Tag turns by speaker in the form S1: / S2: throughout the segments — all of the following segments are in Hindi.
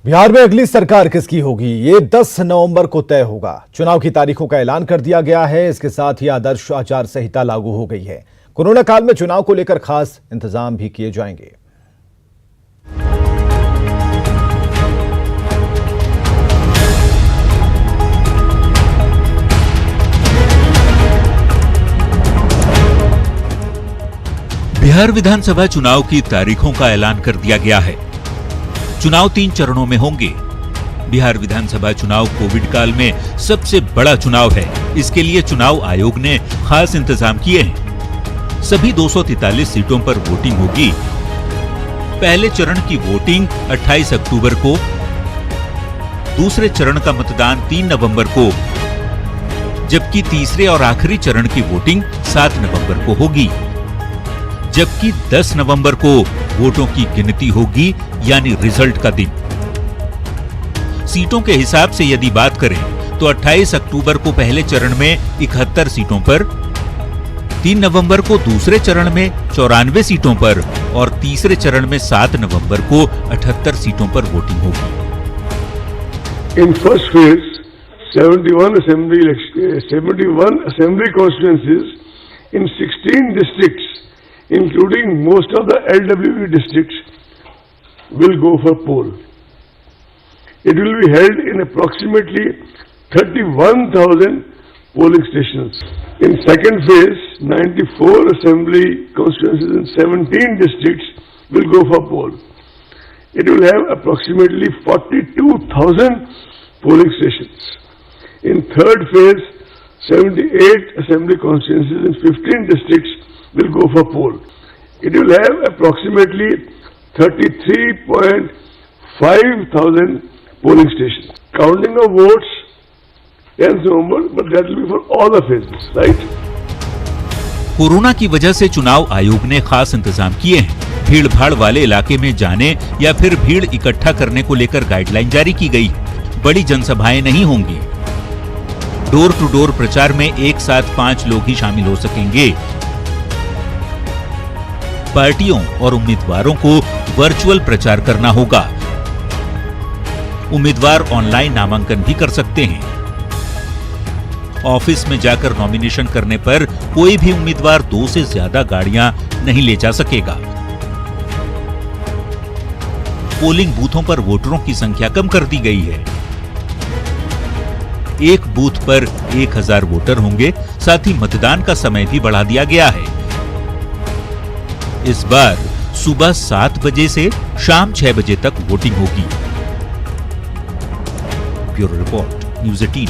S1: बिहार में अगली सरकार किसकी होगी, ये 10 नवंबर को तय होगा। चुनाव की तारीखों का ऐलान कर दिया गया है। इसके साथ ही आदर्श आचार संहिता लागू हो गई है। कोरोना काल में चुनाव को लेकर खास इंतजाम भी किए जाएंगे।
S2: बिहार विधानसभा चुनाव की तारीखों का ऐलान कर दिया गया है। चुनाव 3 चरणों में होंगे। बिहार विधानसभा चुनाव कोविड काल में सबसे बड़ा चुनाव है। इसके लिए चुनाव आयोग ने खास इंतजाम किए हैं। सभी 243 सीटों पर वोटिंग होगी। पहले चरण की वोटिंग 28 अक्टूबर को, दूसरे चरण का मतदान 3 नवंबर को, जबकि तीसरे और आखिरी चरण की वोटिंग 7 नवंबर को होगी। जबकि 10 नवंबर को वोटों की गिनती होगी, यानी रिजल्ट का दिन। सीटों के हिसाब से यदि बात करें तो 28 अक्टूबर को पहले चरण में 71 सीटों पर, 3 नवंबर को दूसरे चरण में 94 सीटों पर और तीसरे चरण में 7 नवंबर को 78 सीटों पर वोटिंग होगी।
S3: In first phase, 71 assembly constituencies in 16 districts, including most of the LWE districts, will go for poll. It will be held in approximately 31,000 polling stations. In second phase, 94 assembly constituencies in 17 districts will go for poll. It will have approximately 42,000 polling stations. In third phase, 78 assembly constituencies in 15 districts will go for poll. It will have approximately 33.5 thousand polling stations. Counting of votes 10th November, but that will be for all the phases, right?
S2: Corona की वजह से चुनाव आयोग ने खास इंतजाम किए हैं। भीड़ भाड़ वाले इलाके में जाने या फिर भीड़ इकट्ठा करने को लेकर गाइडलाइन जारी की गई है। बड़ी जनसभाएं नहीं होंगी। डोर टू डोर प्रचार में एक साथ 5 लोग ही शामिल हो सकेंगे। पार्टियों और उम्मीदवारों को वर्चुअल प्रचार करना होगा। उम्मीदवार ऑनलाइन नामांकन भी कर सकते हैं। ऑफिस में जाकर नॉमिनेशन करने पर कोई भी उम्मीदवार 2 से ज्यादा गाड़ियां नहीं ले जा सकेगा। पोलिंग बूथों पर वोटरों की संख्या कम कर दी गई है। एक बूथ पर 1000 वोटर होंगे। साथ ही मतदान का समय भी बढ़ा दिया गया है। इस बार सुबह 7 बजे से शाम 6 बजे तक वोटिंग होगी। Bureau report, news 18।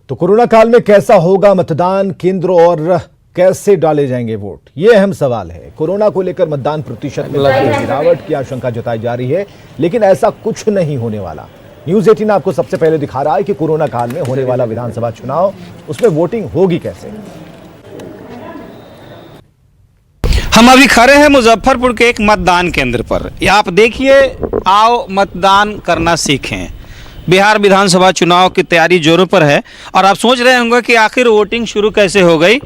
S1: तो कोरोना काल में कैसा होगा मतदान केंद्र और कैसे डाले जाएंगे वोट, ये अहम सवाल है। कोरोना को लेकर मतदान प्रतिशत में गिरावट की आशंका जताई जा रही है, लेकिन ऐसा कुछ नहीं होने वाला। न्यूज़ 18 आपको सबसे पहले दिखा रहा है कि कोरोना काल में होने वाला विधानसभा चुनाव, उसमें वोटिंग होगी कैसे।
S4: हम अभी खड़े हैं मुजफ्फरपुर के एक मतदान केंद्र पर। आप देखिए, आओ मतदान करना सीखें। बिहार विधानसभा चुनाव की तैयारी जोरों पर है और आप सोच रहे होंगे कि आखिर वोटिंग शुरू कैसे हो गई।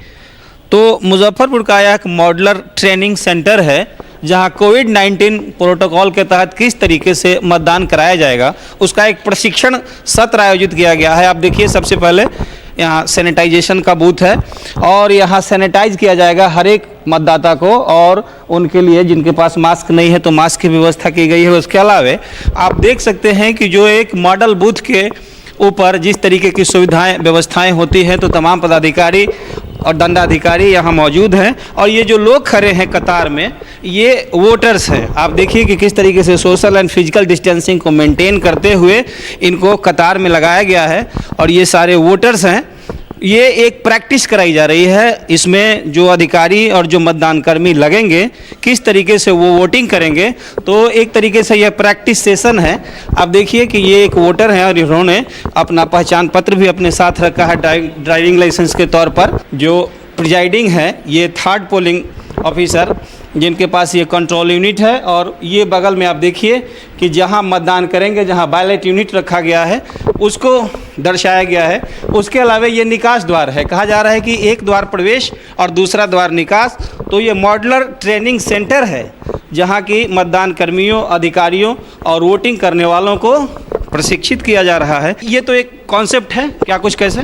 S4: तो मुजफ्फरपुर का यह एक मॉडलर ट्रेनिंग सेंटर है, जहां कोविड-19 प्रोटोकॉल के तहत किस तरीके से मतदान कराया जाएगा, उसका एक प्रशिक्षण सत्र आयोजित किया गया है। आप देखिए, सबसे पहले यहाँ सैनिटाइजेशन का बूथ है और यहाँ सैनिटाइज किया जाएगा हर एक मतदाता को, और उनके लिए जिनके पास मास्क नहीं है तो मास्क की व्यवस्था की गई है। उसके अलावा आप देख सकते हैं कि जो एक मॉडल बूथ के ऊपर जिस तरीके की सुविधाएं व्यवस्थाएं होती हैं, तो तमाम पदाधिकारी और दंडाधिकारी यहाँ मौजूद हैं। और ये जो लोग खड़े हैं कतार में, ये वोटर्स हैं। आप देखिए कि किस तरीके से सोशल एंड फिजिकल डिस्टेंसिंग को मेंटेन करते हुए इनको कतार में लगाया गया है और ये सारे वोटर्स हैं। ये एक प्रैक्टिस कराई जा रही है। इसमें जो अधिकारी और जो मतदान कर्मी लगेंगे, किस तरीके से वो वोटिंग करेंगे, तो एक तरीके से यह प्रैक्टिस सेशन है। आप देखिए कि ये एक वोटर हैं और इन्होंने अपना पहचान पत्र भी अपने साथ रखा है ड्राइविंग लाइसेंस के तौर पर। जो प्रिजाइडिंग है, ये 3rd पोलिंग ऑफिसर जिनके पास ये कंट्रोल यूनिट है, और ये बगल में आप देखिए कि जहां मतदान करेंगे, जहां बैलेट यूनिट रखा गया है उसको दर्शाया गया है। उसके अलावा ये निकास द्वार है। कहा जा रहा है कि एक द्वार प्रवेश और दूसरा द्वार निकास। तो ये मॉड्यूलर ट्रेनिंग सेंटर है जहां की मतदान कर्मियों, अधिकारियों और वोटिंग करने वालों को प्रशिक्षित किया जा रहा है। ये तो एक कॉन्सेप्ट है, क्या कुछ कैसे?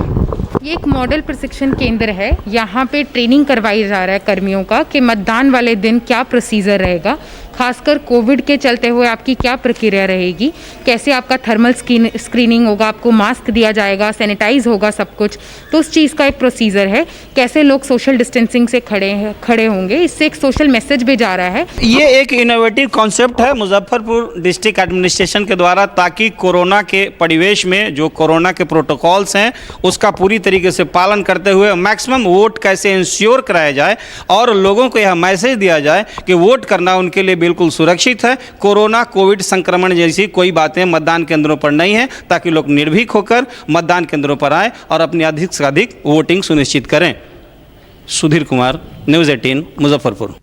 S5: ये एक मॉडल प्रशिक्षण केंद्र है। यहाँ पे ट्रेनिंग करवाई जा रहा है कर्मियों का कि मतदान वाले दिन क्या प्रोसीजर रहेगा, खासकर कोविड के चलते हुए आपकी क्या प्रक्रिया रहेगी, कैसे आपका थर्मल स्क्रीनिंग होगा, आपको मास्क दिया जाएगा, सैनिटाइज होगा सब कुछ। तो उस चीज़ का एक प्रोसीजर है, कैसे लोग सोशल डिस्टेंसिंग से खड़े होंगे। इससे एक सोशल मैसेज भी जा रहा है।
S4: ये एक इनोवेटिव कॉन्सेप्ट है मुजफ्फरपुर डिस्ट्रिक्ट एडमिनिस्ट्रेशन के द्वारा, ताकि कोरोना के परिवेश में जो कोरोना के प्रोटोकॉल्स हैं उसका पूरी तरीके से पालन करते हुए मैक्सिमम वोट कैसे इंश्योर कराया जाए और लोगों को यह मैसेज दिया जाए कि वोट करना उनके लिए बिल्कुल सुरक्षित है। कोरोना कोविड संक्रमण जैसी कोई बातें मतदान केंद्रों पर नहीं है, ताकि लोग निर्भीक होकर मतदान केंद्रों पर आए और अपनी अधिक से अधिक वोटिंग सुनिश्चित करें। सुधीर कुमार, न्यूज़ 18 मुजफ्फरपुर।